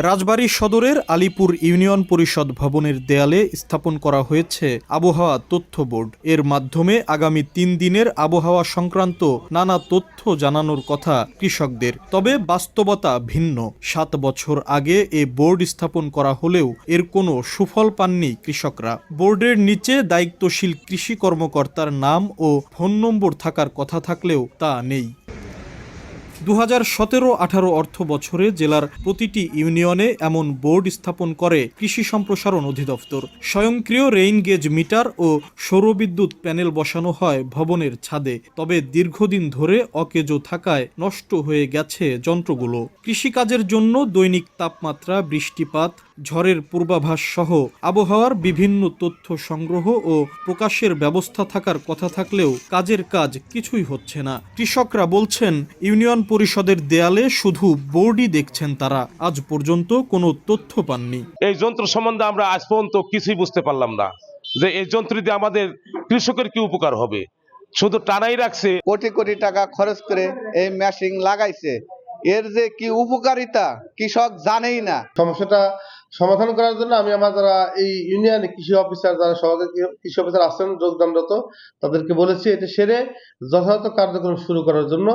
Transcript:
রাজবাড়ী সদরের আলীপুর ইউনিয়ন পরিষদ ভবনের দেয়ালে স্থাপন করা হয়েছে আবহাওয়া তথ্য বোর্ড। এর মাধ্যমে আগামী ৩ দিনের আবহাওয়া সংক্রান্ত নানা তথ্য জানানোর কথা কৃষকদের। তবে বাস্তবতা ভিন্ন। ৭ বছর আগে এ বোর্ড স্থাপন করা হলেও এর কোনো সুফল পাননি কৃষকরা। বোর্ডের নিচে দায়িত্বশীল কৃষি কর্মকর্তার নাম ও ফোন নম্বর থাকার কথা থাকলেও তা নেই। ২০১৭-১৮ অর্থ বছরে জেলার প্রতিটি ইউনিয়নে এমন বোর্ড স্থাপন করে কৃষি সম্প্রসারণ অধিদপ্তর। স্বয়ংক্রিয় রেইন গেজ মিটার ও সৌরবিদ্যুৎ প্যানেল বসানো হয় ভবনের ছাদে। তবে দীর্ঘদিন ধরে অকেজো থাকায় নষ্ট হয়ে গেছে যন্ত্রগুলো। কৃষিকাজের জন্য দৈনিক তাপমাত্রা, বৃষ্টিপাত, ঝড়ের পূর্বাভাস সহ আবহাওয়ার বিভিন্ন তথ্য সংগ্রহ ও প্রকাশের ব্যবস্থা থাকার কথা থাকলেও কাজের কাজ কিছুই হচ্ছে না। কৃষকরা বলছেন, ইউনিয়ন পরিষদের দেয়ালে শুধু বোর্ডই দেখছেন তারা, আজ পর্যন্ত কোনো তথ্য পাননি। এই যন্ত্র সম্বন্ধে আমরা আজ পর্যন্ত কিছুই বুঝতে পারলাম না যে এই যন্ত্র দিয়ে আমাদের কৃষকের কি উপকার হবে। শুধু টানাই রাখছে। কোটি কোটি টাকা খরচ করে এই মেশিন লাগাইছে, এর যে কি উপকারিতা কৃষক জানেই না। সমস্যাটা সমাধান করার জন্য আমি আমার যারা এই ইউনিয়নে কৃষি অফিসার, যারা সহকারী কৃষি অফিসার আছেন যোগদানরত, তাদেরকে বলেছি এটা সেরে যথাযথ কার্যক্রম শুরু করার জন্য।